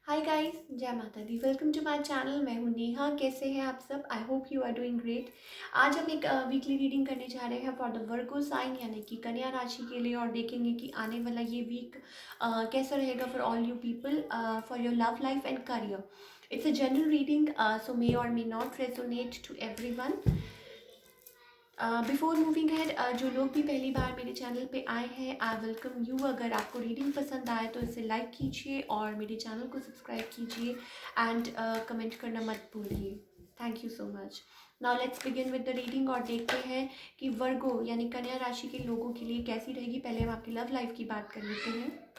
हाय guys, जय माता दी। Welcome to my channel. मैं हूँ नेहा। कैसे हैं आप सब? I hope you are doing great. आज हम एक वीकली रीडिंग करने जा रहे हैं फॉर द वर्गो साइन यानी कि कन्या राशि के लिए, और देखेंगे कि आने वाला ये वीक कैसा रहेगा for all you people, for your love life and career. It's a general reading, so may or may not resonate to everyone. Before moving ahead, जो लोग भी पहली बार मेरे चैनल पे आए हैं, आई वेलकम यू। अगर आपको रीडिंग पसंद आए तो इसे लाइक कीजिए और मेरे चैनल को सब्सक्राइब कीजिए एंड कमेंट करना मत भूलिए। Thank you so much. Now let's begin with the reading और देखते हैं कि वर्गो यानी कन्या राशि के लोगों के लिए कैसी रहेगी। पहले हम आपकी लव लाइफ की बात कर लेते हैं।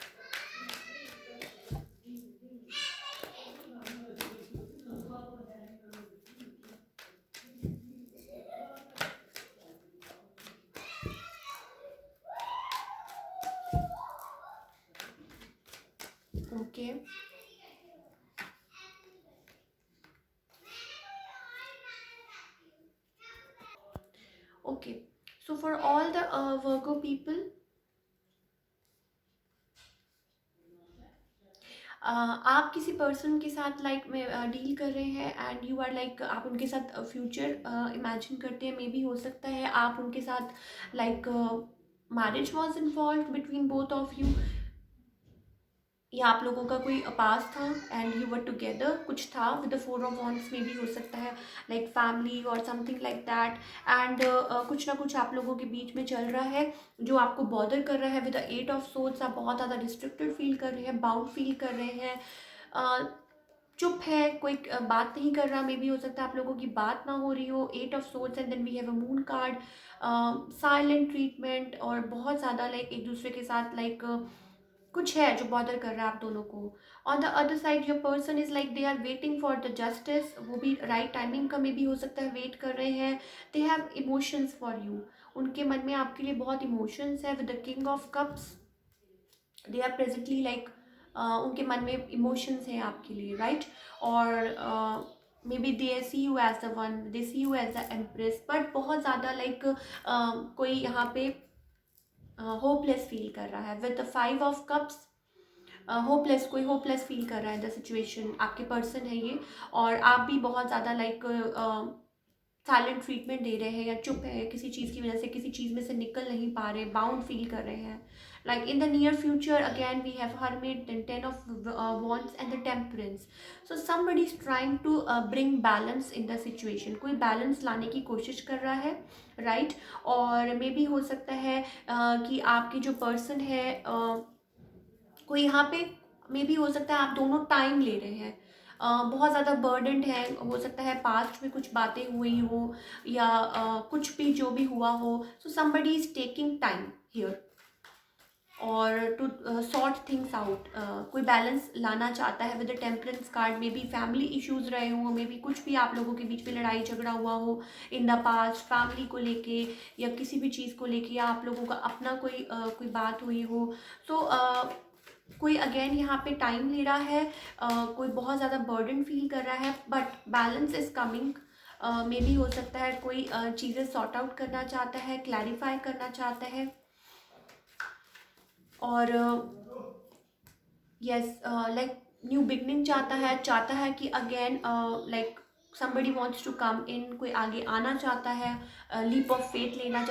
Okay, okay. So for all the Virgo people, आप किसी पर्सन के साथ लाइक में डील कर रहे हैं एंड यू आर लाइक, आप उनके साथ फ्यूचर इमेजिन करते हैं। मे बी हो सकता है आप उनके साथ like marriage was involve between both of you, या आप लोगों का कोई पास था एंड यू वर टुगेदर, कुछ था with the four of wands. में भी हो सकता है लाइक फैमिली और समथिंग लाइक दैट। एंड कुछ ना कुछ आप लोगों के बीच में चल रहा है जो आपको बॉदर कर रहा है with the eight of swords. आप बहुत ज़्यादा रिस्ट्रिक्टेड फील कर रहे हैं, बाउंड फील कर रहे हैं, चुप है, कोई बात नहीं कर रहा। मे भी हो सकता है आप लोगों की बात ना हो रही हो। Eight of swords and then we have a moon card, silent treatment, और बहुत ज़्यादा लाइक एक दूसरे के साथ लाइक कुछ है जो बॉदर कर रहा है आप दोनों को। On the other side your person is like they are waiting for the justice. वो भी राइट टाइमिंग का में भी हो सकता है वेट कर रहे हैं। They have emotions for you. उनके मन में आपके लिए बहुत इमोशंस है with the king of cups. They are presently like, उनके मन में इमोशंस हैं आपके लिए, राइट। और maybe they see you as the one, they see you as the empress, but बहुत ज़्यादा लाइक कोई यहाँ पे होपलेस फील कर रहा है with the five of cups. Hopeless, कोई होपलेस फील कर रहा है द सिचुएशन। आपके पर्सन है ये, और आप भी बहुत ज़्यादा लाइक साइलेंट ट्रीटमेंट दे रहे हैं या चुप है किसी चीज़ की वजह से, किसी चीज़ में से निकल नहीं पा रहे, बाउंड फील कर रहे हैं। Like in the near future again we have hermit, then ten of wands and the temperance. So somebody is trying to bring balance in the situation। कोई बैलेंस लाने की कोशिश कर रहा है, राइट। और मे भी हो सकता है कि आपकी जो पर्सन है, कोई यहाँ पे मे भी हो सकता है आप दोनों टाइम ले रहे हैं, बहुत ज़्यादा बर्डनड है। हो सकता है पास्ट में कुछ बातें हुई हो या कुछ भी जो भी हुआ हो। So somebody is taking time here और टू सॉर्ट थिंग्स आउट। कोई बैलेंस लाना चाहता है with the temperance card. May be family issues रहे हों, मे बी कुछ भी आप लोगों के बीच में लड़ाई झगड़ा हुआ हो इन द पास्ट, फैमिली को लेके या किसी भी चीज़ को लेके, या आप लोगों का अपना कोई बात हुई हो। सो कोई अगेन यहाँ पे टाइम ले रहा है, कोई बहुत ज़्यादा बर्डन फील कर रहा है, बट बैलेंस इज कमिंग। मे भी हो सकता है कोई चीज़ें सॉर्ट आउट करना चाहता है, क्लैरिफाई करना चाहता है। और यस, लाइक न्यू बिगनिंग चाहता है कि again like somebody wants to come in, कोई आगे आना चाहता है, लीप ऑफ फेथ लेना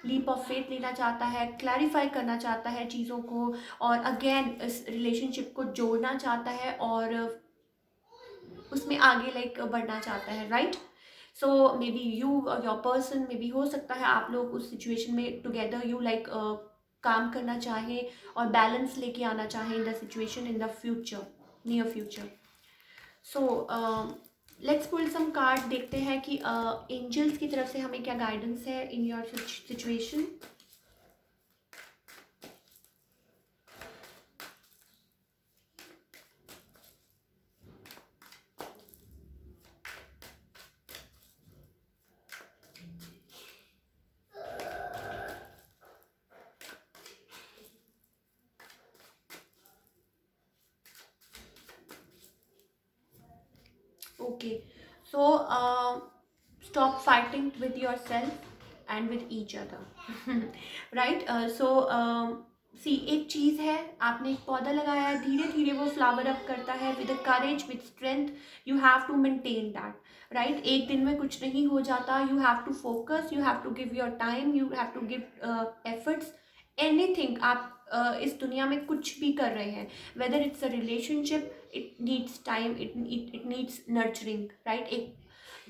लीप ऑफ फेथ लेना चाहता है, क्लैरिफाई करना चाहता है चीज़ों को, और अगेन इस रिलेशनशिप को जोड़ना चाहता है और उसमें आगे लाइक बढ़ना चाहता है, right. So may be you your person, may be हो सकता है आप लोग उस सिचुएशन में टुगेदर यू लाइक काम करना चाहें और बैलेंस लेके आना चाहें in the situation in the future, near future. So let's pull some card, देखते हैं कि एंजल्स की तरफ से हमें क्या गाइडेंस है in your situation. Okay, so stop fighting with yourself and with each other, right? So सी एक चीज़ है, आपने एक पौधा लगाया है, धीरे धीरे वो फ्लावर अप करता है with courage, with strength. You have to maintain that, right. एक दिन में कुछ नहीं हो जाता। You have to focus, you have to give your time, you have to give efforts. Anything आप इस दुनिया में कुछ भी कर रहे हैं, whether it's a relationship, it needs time, it needs nurturing, right. एक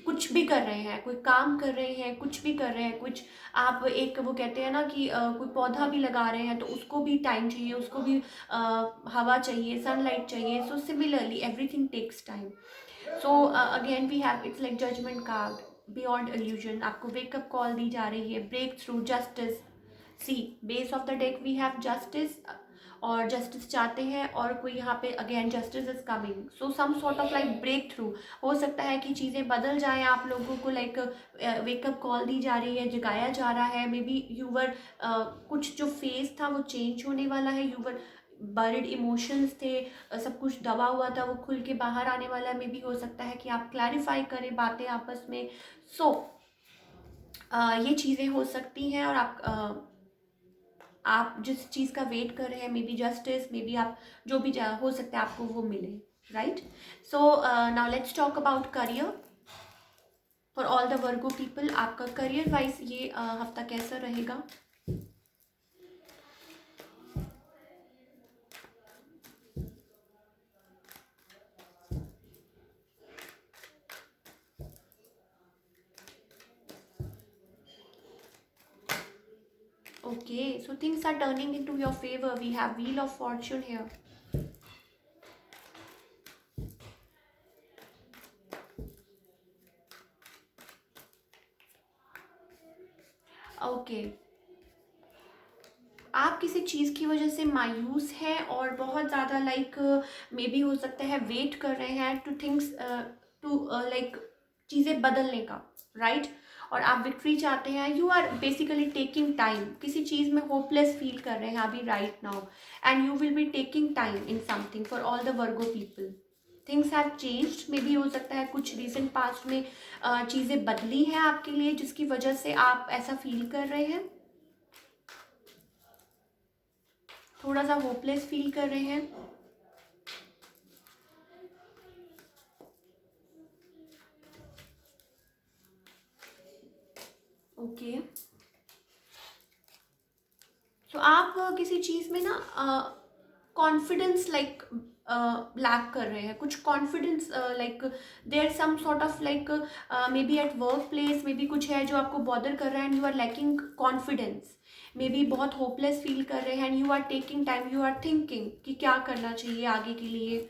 कुछ भी कर रहे हैं, कोई काम कर रहे हैं, कुछ भी कर रहे हैं, कुछ आप एक वो कहते हैं ना कि कोई पौधा भी लगा रहे हैं तो उसको भी टाइम चाहिए, उसको भी हवा चाहिए, सनलाइट चाहिए। So similarly everything takes time. So again we have it's like judgement card, beyond illusion. आपको वेकअप कॉल दी जा रही है, break through, justice. See base of the deck we have justice, और जस्टिस चाहते हैं, और कोई यहाँ पे again justice is coming. So some sort of like break through. हो सकता है कि चीज़ें बदल जाएं, आप लोगों को लाइक वेकअप कॉल दी जा रही है, जगाया जा रहा है। मे बी यूवर कुछ जो फेस था वो चेंज होने वाला है। यूवर बरिड इमोशंस थे, सब कुछ दबा हुआ था, वो खुल के बाहर आने वाला है। मे बी हो सकता है कि आप क्लैरिफाई करें बातें आपस में। सो ये चीज़ें हो सकती हैं, और आप जिस चीज़ का वेट कर रहे हैं, may be justice, may be आप जो भी हो सकता है आपको वो मिले, right. So now let's talk about career for all the Virgo people. आपका करियर वाइज ये हफ्ता कैसा रहेगा? Okay, so things are turning into your favor. We have Wheel of Fortune here. Okay, आप किसी चीज़ की वजह से मायूस हैं, और बहुत ज़्यादा लाइक मे बी हो सकता है वेट कर रहे हैं टू थिंग्स, टू लाइक चीज़ें बदलने का, राइट। और आप विक्ट्री चाहते हैं। You are basically taking time, किसी चीज़ में होपलेस फील कर रहे हैं अभी right now, and you will be taking time in something for all the Virgo people. Things have changed, maybe हो सकता है कुछ रिसेंट पास्ट में चीज़ें बदली हैं आपके लिए, जिसकी वजह से आप ऐसा फील कर रहे हैं, थोड़ा सा होपलेस फील कर रहे हैं। ओके, तो आप किसी चीज़ में ना कॉन्फिडेंस लाइक लैक कर रहे हैं, कुछ confidence like there some sort of like maybe at work place, maybe कुछ है जो आपको बॉदर कर रहा है, and you are lacking confidence. Maybe बहुत होपलेस फील कर रहे हैं, and you are taking time, you are thinking कि क्या करना चाहिए आगे के लिए।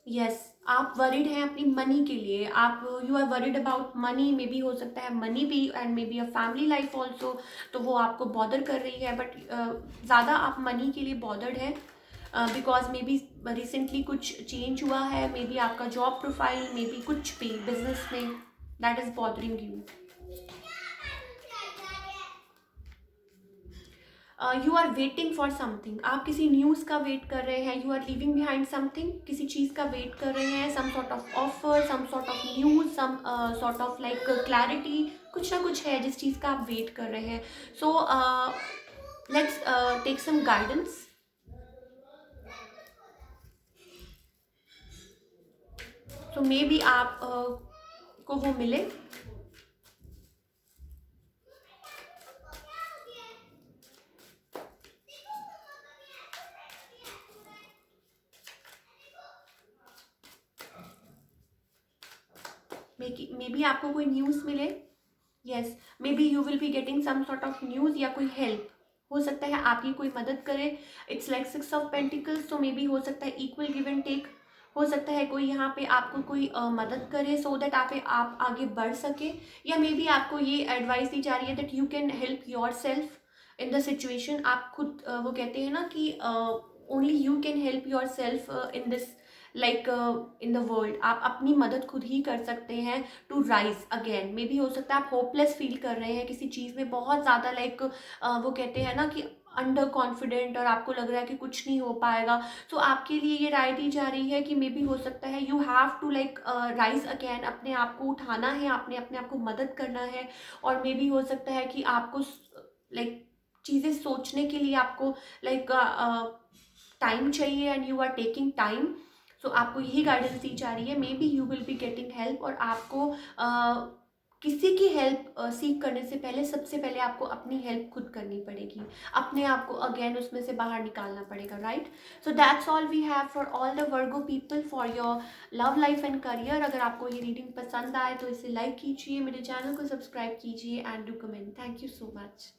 यस, आप वरिड हैं अपनी मनी के लिए। आप you are worried about money, maybe हो सकता है मनी भी, and maybe a family life also. तो वो आपको बॉदर कर रही है, बट ज़्यादा आप मनी के लिए बॉदर्ड हैं, बिकॉज मे बी रिसेंटली कुछ चेंज हुआ है, मे बी आपका जॉब प्रोफाइल, मे बी कुछ भी बिजनेस में, that is bothering you. You are waiting for something, आप किसी न्यूज़ का वेट कर रहे हैं। You are living behind something, किसी चीज़ का वेट कर रहे हैं, some sort of offer, some sort of news, some sort of like clarity. कुछ ना कुछ है जिस चीज़ का आप वेट कर रहे हैं। So let's take some guidance. तो मे बी आप को वो मिले। मे बी आपको कोई न्यूज़ मिले। Yes, maybe you will be getting some sort of news, या कोई हेल्प हो सकता है आपकी कोई मदद करे। इट्स लाइक 6 ऑफ पेंटिकल्स, तो मे बी हो सकता है इक्वल गिव एंड टेक। हो सकता है कोई यहाँ पे आपको कोई मदद करे, सो दैट आप आगे बढ़ सके। या मे बी आपको ये एडवाइस दी जा रही है that you can help yourself in the situation. आप खुद वो कहते हैं ना कि only you can help yourself in this, like in the world. आप अपनी मदद खुद ही कर सकते हैं to rise again. Maybe हो सकता है आप होपलेस फील कर रहे हैं किसी चीज़ में बहुत ज़्यादा, लाइक वो कहते हैं ना कि अंडर कॉन्फिडेंट और आपको लग रहा है कि कुछ नहीं हो पाएगा, तो आपके लिए ये राय दी जा रही है कि मे बी हो सकता है you have to like rise again, अपने आप को उठाना है, आपने अपने आप को मदद करना है। और मे बी हो सकता है कि आपको लाइक चीज़ें सोचने के लिए आपको लाइक टाइम चाहिए and you are taking time. So आपको यही गाइडेंस दी जा रही है, maybe you will be getting help. और आपको किसी की हेल्प सीख करने से पहले सबसे पहले आपको अपनी हेल्प खुद करनी पड़ेगी, अपने आप को अगेन उसमें से बाहर निकालना पड़ेगा, right. So that's all we have for all the Virgo people for your love life and career. अगर आपको ये रीडिंग पसंद आए तो इसे लाइक कीजिए, मेरे चैनल को सब्सक्राइब कीजिए and do comment. Thank you so much.